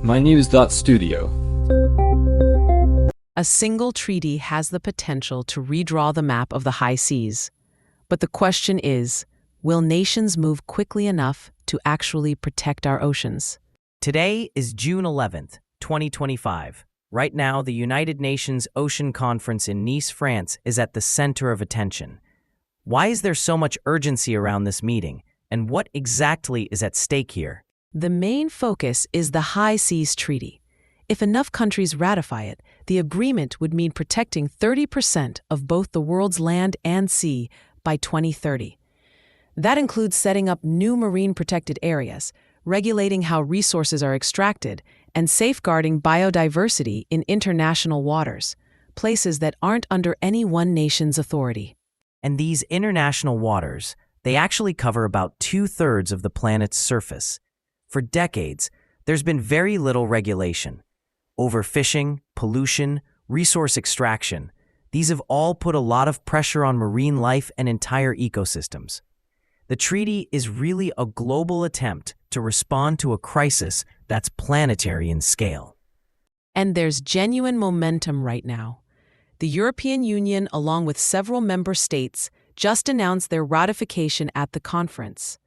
mynews.studio. A single treaty has the potential to redraw the map of the high seas. But the question is, will nations move quickly enough to actually protect our oceans? Today is June 11th, 2025. Right now, the United Nations Ocean Conference in Nice, France is at the center of attention. Why is there so much urgency around this meeting, and what exactly is at stake here? The main focus is the High Seas Treaty. If enough countries ratify it, the agreement would mean protecting 30% of both the world's land and sea by 2030. That includes setting up new marine protected areas, regulating how resources are extracted, and safeguarding biodiversity in international waters, places that aren't under any one nation's authority. And these international waters, they actually cover about 2/3 of the planet's surface. For decades, there's been very little regulation. Overfishing, pollution, resource extraction, these have all put a lot of pressure on marine life and entire ecosystems. The treaty is really a global attempt to respond to a crisis that's planetary in scale. And there's genuine momentum right now. The European Union, along with several member states, just announced their ratification at the conference.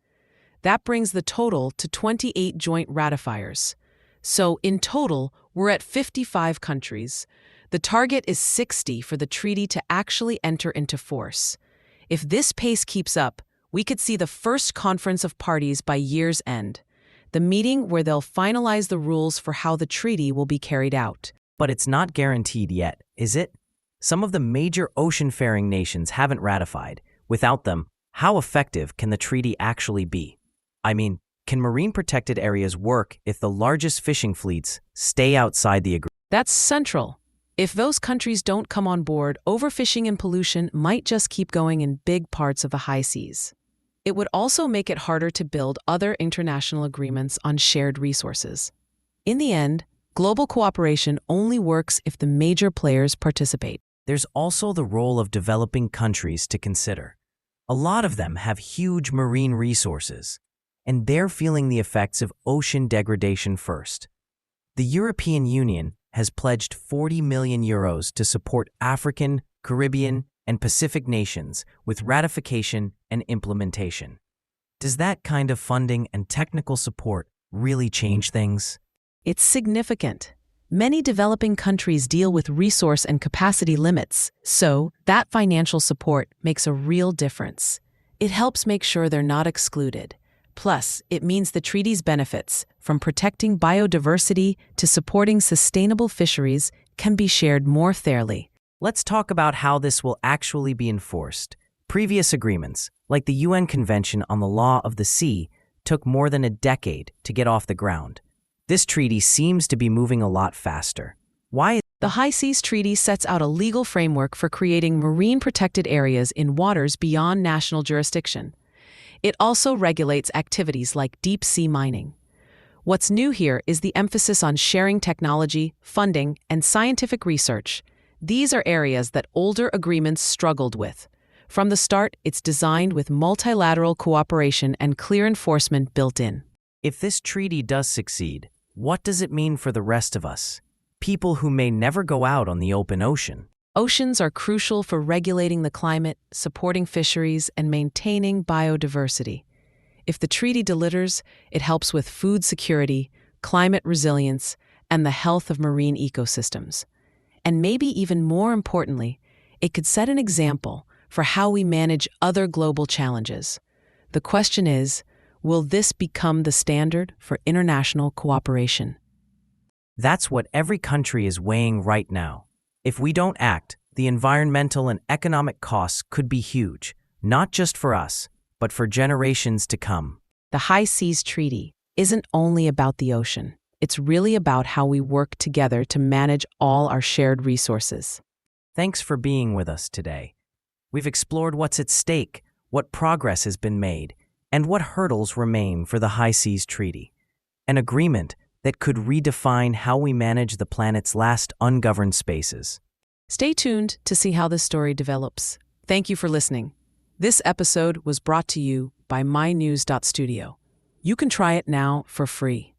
That brings the total to 28 joint ratifiers. So, in total, we're at 55 countries. The target is 60 for the treaty to actually enter into force. If this pace keeps up, we could see the first conference of parties by year's end, the meeting where they'll finalize the rules for how the treaty will be carried out. But it's not guaranteed yet, is it? Some of the major ocean-faring nations haven't ratified. Without them, how effective can the treaty actually be? I mean, can marine protected areas work if the largest fishing fleets stay outside the agreement? That's central. If those countries don't come on board, overfishing and pollution might just keep going in big parts of the high seas. It would also make it harder to build other international agreements on shared resources. In the end, global cooperation only works if the major players participate. There's also the role of developing countries to consider. A lot of them have huge marine resources, and they're feeling the effects of ocean degradation first. The European Union has pledged 40 million euros to support African, Caribbean, and Pacific nations with ratification and implementation. Does that kind of funding and technical support really change things? It's significant. Many developing countries deal with resource and capacity limits, so that financial support makes a real difference. It helps make sure they're not excluded. Plus, it means the treaty's benefits, from protecting biodiversity to supporting sustainable fisheries, can be shared more fairly. Let's talk about how this will actually be enforced. Previous agreements, like the UN Convention on the Law of the Sea, took more than a decade to get off the ground. This treaty seems to be moving a lot faster. Why? The High Seas Treaty sets out a legal framework for creating marine protected areas in waters beyond national jurisdiction. It also regulates activities like deep sea mining. What's new here is the emphasis on sharing technology, funding, and scientific research. These are areas that older agreements struggled with. From the start, it's designed with multilateral cooperation and clear enforcement built in. If this treaty does succeed, what does it mean for the rest of us? People who may never go out on the open ocean. Oceans are crucial for regulating the climate, supporting fisheries, and maintaining biodiversity. If the treaty delivers, it helps with food security, climate resilience, and the health of marine ecosystems. And maybe even more importantly, it could set an example for how we manage other global challenges. The question is, will this become the standard for international cooperation? That's what every country is weighing right now. If we don't act, the environmental and economic costs could be huge, not just for us, but for generations to come. The High Seas Treaty isn't only about the ocean. It's really about how we work together to manage all our shared resources. Thanks for being with us today. We've explored what's at stake, what progress has been made, and what hurdles remain for the High Seas Treaty, an agreement that could redefine how we manage the planet's last ungoverned spaces. Stay tuned to see how this story develops. Thank you for listening. This episode was brought to you by mynews.studio. You can try it now for free.